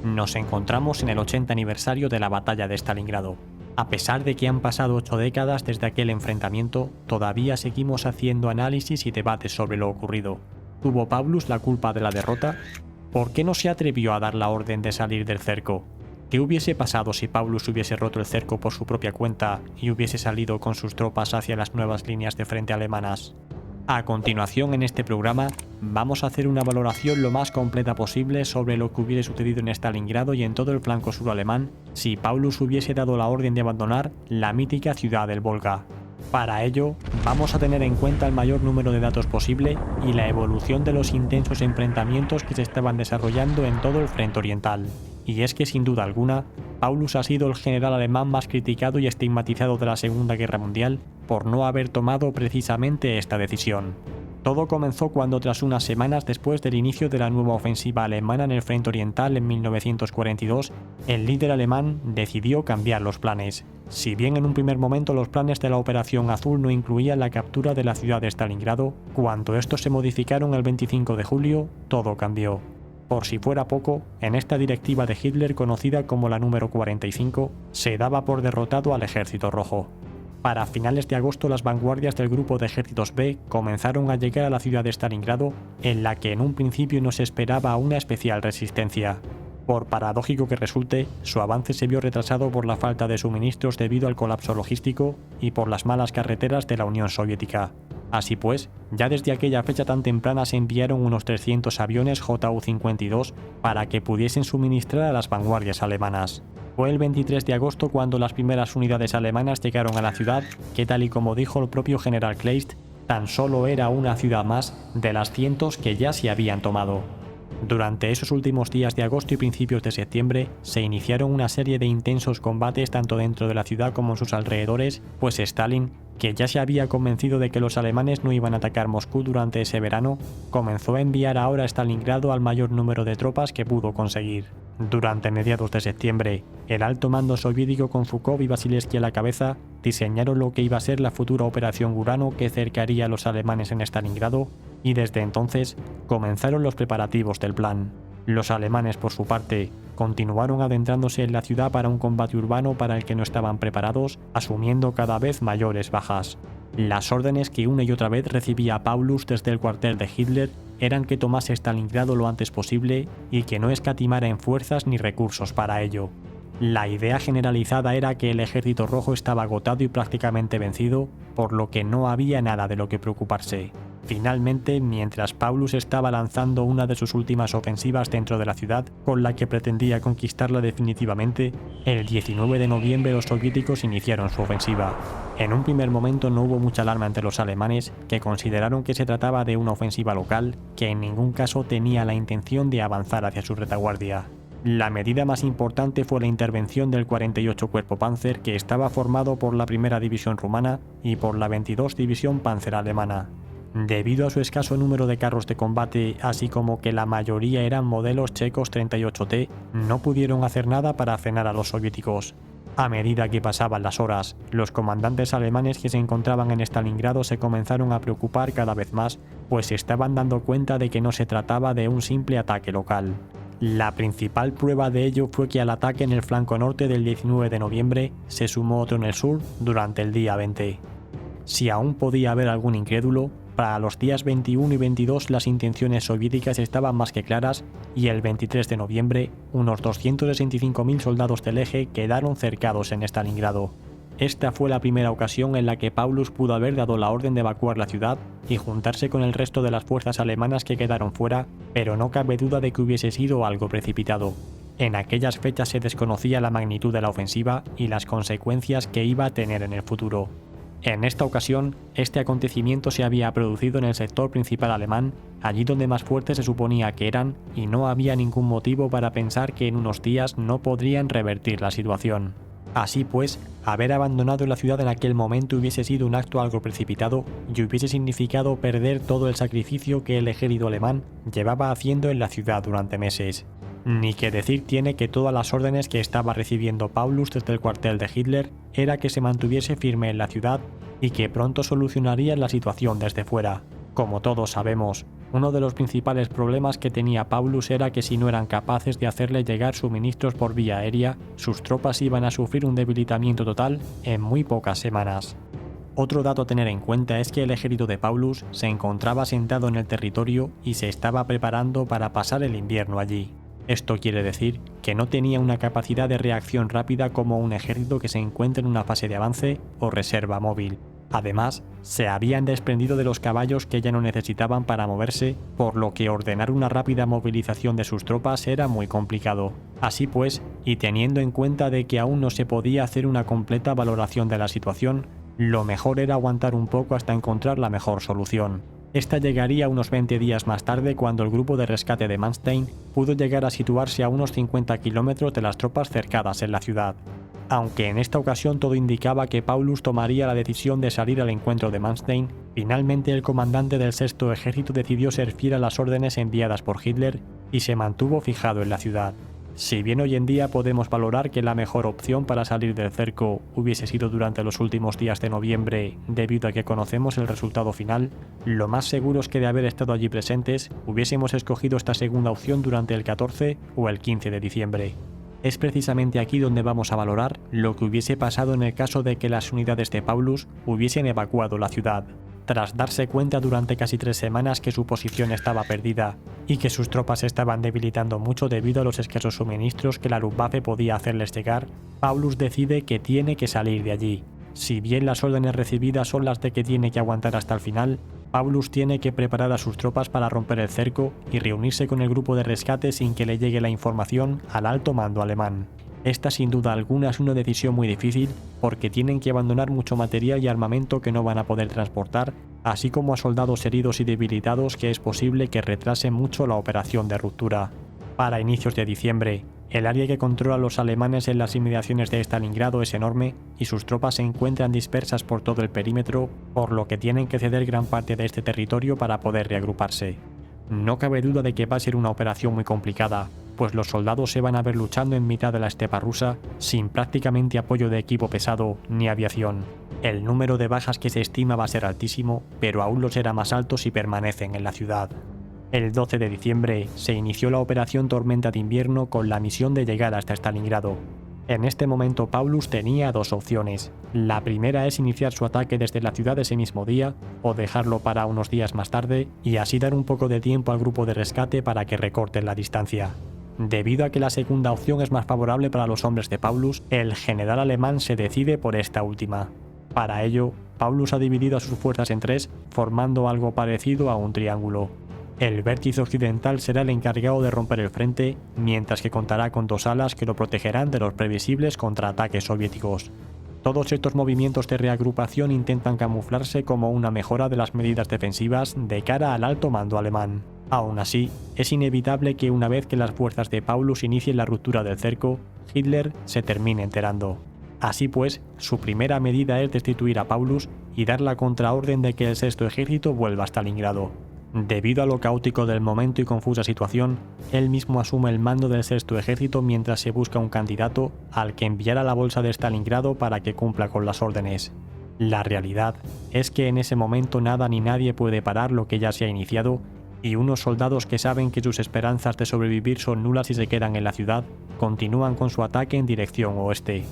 Nos encontramos en el 80 aniversario de la batalla de Stalingrado. A pesar de que han pasado 8 décadas desde aquel enfrentamiento, todavía seguimos haciendo análisis y debates sobre lo ocurrido. ¿Tuvo Paulus la culpa de la derrota? ¿Por qué no se atrevió a dar la orden de salir del cerco? ¿Qué hubiese pasado si Paulus hubiese roto el cerco por su propia cuenta y hubiese salido con sus tropas hacia las nuevas líneas de frente alemanas? A continuación en este programa vamos a hacer una valoración lo más completa posible sobre lo que hubiese sucedido en Stalingrado y en todo el flanco sur alemán si Paulus hubiese dado la orden de abandonar la mítica ciudad del Volga. Para ello, vamos a tener en cuenta el mayor número de datos posible y la evolución de los intensos enfrentamientos que se estaban desarrollando en todo el frente oriental. Y es que sin duda alguna, Paulus ha sido el general alemán más criticado y estigmatizado de la Segunda Guerra Mundial por no haber tomado precisamente esta decisión. Todo comenzó cuando, tras unas semanas después del inicio de la nueva ofensiva alemana en el frente oriental en 1942, el líder alemán decidió cambiar los planes. Si bien en un primer momento los planes de la Operación Azul no incluían la captura de la ciudad de Stalingrado, cuando estos se modificaron el 25 de julio, todo cambió. Por si fuera poco, en esta directiva de Hitler, conocida como la número 45, se daba por derrotado al Ejército Rojo. Para finales de agosto, las vanguardias del grupo de ejércitos B comenzaron a llegar a la ciudad de Stalingrado, en la que en un principio no se esperaba una especial resistencia. Por paradójico que resulte, su avance se vio retrasado por la falta de suministros debido al colapso logístico y por las malas carreteras de la Unión Soviética. Así pues, ya desde aquella fecha tan temprana se enviaron unos 300 aviones Ju-52 para que pudiesen suministrar a las vanguardias alemanas. Fue el 23 de agosto cuando las primeras unidades alemanas llegaron a la ciudad, que tal y como dijo el propio general Kleist, tan solo era una ciudad más de las cientos que ya se habían tomado. Durante esos últimos días de agosto y principios de septiembre se iniciaron una serie de intensos combates tanto dentro de la ciudad como en sus alrededores, pues Stalin, que ya se había convencido de que los alemanes no iban a atacar Moscú durante ese verano, comenzó a enviar ahora a Stalingrado al mayor número de tropas que pudo conseguir. Durante mediados de septiembre, el alto mando soviético con Zhukov y Vasilevsky a la cabeza diseñaron lo que iba a ser la futura Operación Urano que cercaría a los alemanes en Stalingrado, y desde entonces comenzaron los preparativos del plan. Los alemanes, por su parte, continuaron adentrándose en la ciudad para un combate urbano para el que no estaban preparados, asumiendo cada vez mayores bajas. Las órdenes que una y otra vez recibía Paulus desde el cuartel de Hitler eran que tomase Stalingrado lo antes posible y que no escatimara en fuerzas ni recursos para ello. La idea generalizada era que el Ejército Rojo estaba agotado y prácticamente vencido, por lo que no había nada de lo que preocuparse. Finalmente, mientras Paulus estaba lanzando una de sus últimas ofensivas dentro de la ciudad, con la que pretendía conquistarla definitivamente, el 19 de noviembre los soviéticos iniciaron su ofensiva. En un primer momento no hubo mucha alarma entre los alemanes, que consideraron que se trataba de una ofensiva local, que en ningún caso tenía la intención de avanzar hacia su retaguardia. La medida más importante fue la intervención del 48 Cuerpo Panzer, que estaba formado por la Primera División rumana y por la 22 División Panzer alemana. Debido a su escaso número de carros de combate, así como que la mayoría eran modelos checos 38T, no pudieron hacer nada para frenar a los soviéticos. A medida que pasaban las horas, los comandantes alemanes que se encontraban en Stalingrado se comenzaron a preocupar cada vez más, pues se estaban dando cuenta de que no se trataba de un simple ataque local. La principal prueba de ello fue que al ataque en el flanco norte del 19 de noviembre se sumó otro en el sur durante el día 20. Si aún podía haber algún incrédulo, para los días 21 y 22 las intenciones soviéticas estaban más que claras y el 23 de noviembre unos 265.000 soldados del eje quedaron cercados en Stalingrado. Esta fue la primera ocasión en la que Paulus pudo haber dado la orden de evacuar la ciudad y juntarse con el resto de las fuerzas alemanas que quedaron fuera, pero no cabe duda de que hubiese sido algo precipitado. En aquellas fechas se desconocía la magnitud de la ofensiva y las consecuencias que iba a tener en el futuro. En esta ocasión, este acontecimiento se había producido en el sector principal alemán, allí donde más fuertes se suponía que eran, y no había ningún motivo para pensar que en unos días no podrían revertir la situación. Así pues, haber abandonado la ciudad en aquel momento hubiese sido un acto algo precipitado y hubiese significado perder todo el sacrificio que el ejército alemán llevaba haciendo en la ciudad durante meses. Ni que decir tiene que todas las órdenes que estaba recibiendo Paulus desde el cuartel de Hitler era que se mantuviese firme en la ciudad y que pronto solucionaría la situación desde fuera. Como todos sabemos, Uno de los principales problemas que tenía Paulus era que si no eran capaces de hacerle llegar suministros por vía aérea, sus tropas iban a sufrir un debilitamiento total en muy pocas semanas. Otro dato a tener en cuenta es que el ejército de Paulus se encontraba asentado en el territorio y se estaba preparando para pasar el invierno allí. Esto quiere decir que no tenía una capacidad de reacción rápida como un ejército que se encuentra en una fase de avance o reserva móvil. Además, se habían desprendido de los caballos que ya no necesitaban para moverse, por lo que ordenar una rápida movilización de sus tropas era muy complicado. Así pues, y teniendo en cuenta de que aún no se podía hacer una completa valoración de la situación, lo mejor era aguantar un poco hasta encontrar la mejor solución. Esta llegaría unos 20 días más tarde cuando el grupo de rescate de Manstein pudo llegar a situarse a unos 50 kilómetros de las tropas cercadas en la ciudad. Aunque en esta ocasión todo indicaba que Paulus tomaría la decisión de salir al encuentro de Manstein, finalmente el comandante del Sexto Ejército decidió ser fiel a las órdenes enviadas por Hitler y se mantuvo fijado en la ciudad. Si bien hoy en día podemos valorar que la mejor opción para salir del cerco hubiese sido durante los últimos días de noviembre debido a que conocemos el resultado final, lo más seguro es que de haber estado allí presentes hubiésemos escogido esta segunda opción durante el 14 o el 15 de diciembre. Es precisamente aquí donde vamos a valorar lo que hubiese pasado en el caso de que las unidades de Paulus hubiesen evacuado la ciudad. Tras darse cuenta durante casi 3 semanas que su posición estaba perdida y que sus tropas se estaban debilitando mucho debido a los escasos suministros que la Luftwaffe podía hacerles llegar, Paulus decide que tiene que salir de allí. Si bien las órdenes recibidas son las de que tiene que aguantar hasta el final, Paulus tiene que preparar a sus tropas para romper el cerco y reunirse con el grupo de rescate sin que le llegue la información al alto mando alemán. Esta sin duda alguna es una decisión muy difícil porque tienen que abandonar mucho material y armamento que no van a poder transportar, así como a soldados heridos y debilitados que es posible que retrasen mucho la operación de ruptura. Para inicios de diciembre, el área que controla los alemanes en las inmediaciones de Stalingrado es enorme y sus tropas se encuentran dispersas por todo el perímetro, por lo que tienen que ceder gran parte de este territorio para poder reagruparse. No cabe duda de que va a ser una operación muy complicada, pues los soldados se van a ver luchando en mitad de la estepa rusa sin prácticamente apoyo de equipo pesado ni aviación. El número de bajas que se estima va a ser altísimo, pero aún lo será más alto si permanecen en la ciudad. El 12 de diciembre se inició la operación Tormenta de Invierno con la misión de llegar hasta Stalingrado. En este momento Paulus tenía dos opciones. La primera es iniciar su ataque desde la ciudad ese mismo día o dejarlo para unos días más tarde y así dar un poco de tiempo al grupo de rescate para que recorten la distancia. Debido a que la segunda opción es más favorable para los hombres de Paulus, el general alemán se decide por esta última. Para ello, Paulus ha dividido a sus fuerzas en 3, formando algo parecido a un triángulo. El vértice occidental será el encargado de romper el frente, mientras que contará con 2 alas que lo protegerán de los previsibles contraataques soviéticos. Todos estos movimientos de reagrupación intentan camuflarse como una mejora de las medidas defensivas de cara al alto mando alemán. Aún así, es inevitable que una vez que las fuerzas de Paulus inicien la ruptura del cerco, Hitler se termine enterando. Así pues, su primera medida es destituir a Paulus y dar la contraorden de que el Sexto Ejército vuelva a Stalingrado. Debido a lo caótico del momento y confusa situación, él mismo asume el mando del Sexto Ejército mientras se busca un candidato al que enviar a la bolsa de Stalingrado para que cumpla con las órdenes. La realidad es que en ese momento nada ni nadie puede parar lo que ya se ha iniciado, y unos soldados que saben que sus esperanzas de sobrevivir son nulas si se quedan en la ciudad, continúan con su ataque en dirección oeste.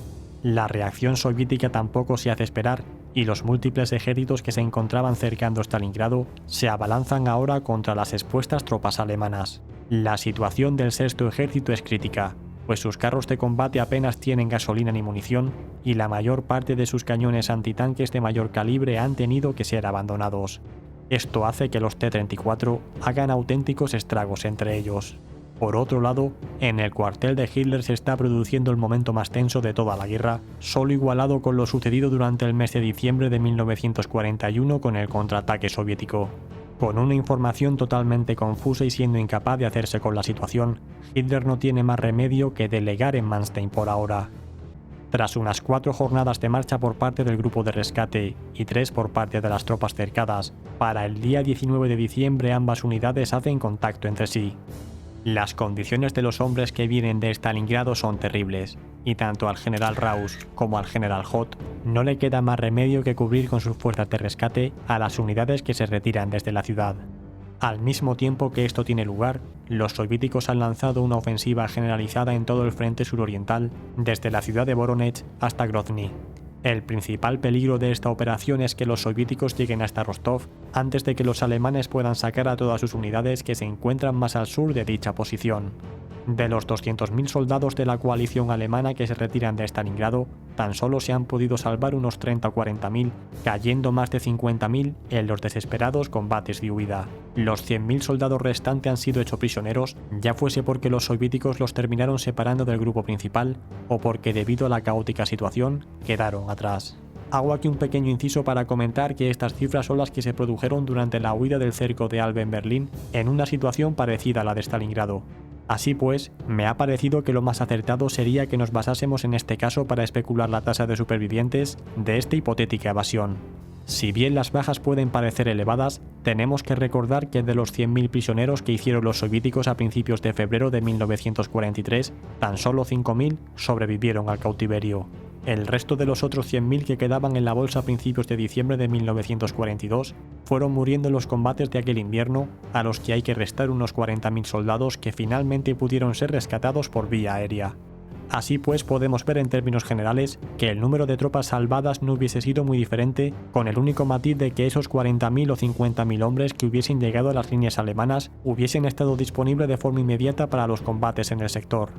La reacción soviética tampoco se hace esperar, y los múltiples ejércitos que se encontraban cercando Stalingrado se abalanzan ahora contra las expuestas tropas alemanas. La situación del Sexto Ejército es crítica, pues sus carros de combate apenas tienen gasolina ni munición, y la mayor parte de sus cañones antitanques de mayor calibre han tenido que ser abandonados. Esto hace que los T-34 hagan auténticos estragos entre ellos. Por otro lado, en el cuartel de Hitler se está produciendo el momento más tenso de toda la guerra, solo igualado con lo sucedido durante el mes de diciembre de 1941 con el contraataque soviético. Con una información totalmente confusa y siendo incapaz de hacerse con la situación, Hitler no tiene más remedio que delegar en Manstein por ahora. Tras unas 4 jornadas de marcha por parte del grupo de rescate y 3 por parte de las tropas cercadas, para el día 19 de diciembre ambas unidades hacen contacto entre sí. Las condiciones de los hombres que vienen de Stalingrado son terribles, y tanto al general Rausch como al general Hoth no le queda más remedio que cubrir con sus fuerzas de rescate a las unidades que se retiran desde la ciudad. Al mismo tiempo que esto tiene lugar, los soviéticos han lanzado una ofensiva generalizada en todo el frente suroriental, desde la ciudad de Voronezh hasta Grozny. El principal peligro de esta operación es que los soviéticos lleguen hasta Rostov antes de que los alemanes puedan sacar a todas sus unidades que se encuentran más al sur de dicha posición. De los 200.000 soldados de la coalición alemana que se retiran de Stalingrado, tan solo se han podido salvar unos 30 o 40.000, cayendo más de 50.000 en los desesperados combates de huida. Los 100.000 soldados restantes han sido hechos prisioneros, ya fuese porque los soviéticos los terminaron separando del grupo principal o porque debido a la caótica situación quedaron atrás. Hago aquí un pequeño inciso para comentar que estas cifras son las que se produjeron durante la huida del cerco de Alba en Berlín en una situación parecida a la de Stalingrado. Así pues, me ha parecido que lo más acertado sería que nos basásemos en este caso para especular la tasa de supervivientes de esta hipotética evasión. Si bien las bajas pueden parecer elevadas, tenemos que recordar que de los 100.000 prisioneros que hicieron los soviéticos a principios de febrero de 1943, tan solo 5.000 sobrevivieron al cautiverio. El resto de los otros 100.000 que quedaban en la bolsa a principios de diciembre de 1942 fueron muriendo en los combates de aquel invierno, a los que hay que restar unos 40.000 soldados que finalmente pudieron ser rescatados por vía aérea. Así pues, podemos ver en términos generales que el número de tropas salvadas no hubiese sido muy diferente, con el único matiz de que esos 40.000 o 50.000 hombres que hubiesen llegado a las líneas alemanas hubiesen estado disponibles de forma inmediata para los combates en el sector.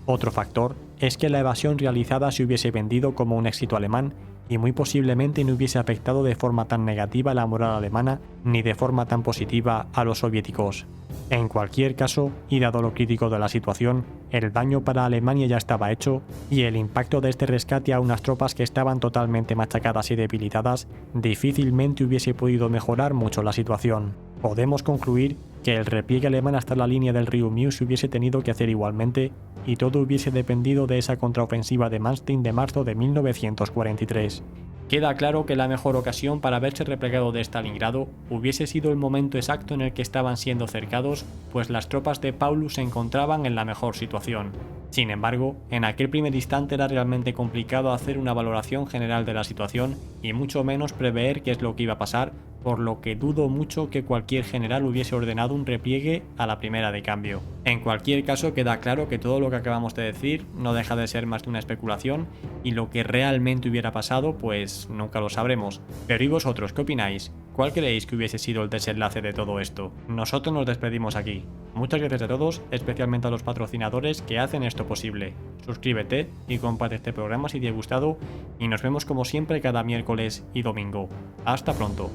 Otro factor es que la evasión realizada se hubiese vendido como un éxito alemán y muy posiblemente no hubiese afectado de forma tan negativa a la moral alemana ni de forma tan positiva a los soviéticos. En cualquier caso, y dado lo crítico de la situación, el daño para Alemania ya estaba hecho y el impacto de este rescate a unas tropas que estaban totalmente machacadas y debilitadas difícilmente hubiese podido mejorar mucho la situación. Podemos concluir que el repliegue alemán hasta la línea del río Mius se hubiese tenido que hacer igualmente y todo hubiese dependido de esa contraofensiva de Manstein de marzo de 1943. Queda claro que la mejor ocasión para haberse replegado de Stalingrado hubiese sido el momento exacto en el que estaban siendo cercados, pues las tropas de Paulus se encontraban en la mejor situación. Sin embargo, en aquel primer instante era realmente complicado hacer una valoración general de la situación y mucho menos prever qué es lo que iba a pasar, por lo que dudo mucho que cualquier general hubiese ordenado un repliegue a la primera de cambio. En cualquier caso, queda claro que todo lo que acabamos de decir no deja de ser más que una especulación y lo que realmente hubiera pasado pues nunca lo sabremos. Pero ¿y vosotros qué opináis? ¿Cuál creéis que hubiese sido el desenlace de todo esto? Nosotros nos despedimos aquí. Muchas gracias a todos, especialmente a los patrocinadores que hacen esto posible. Suscríbete y comparte este programa si te ha gustado y nos vemos como siempre cada miércoles y domingo. Hasta pronto.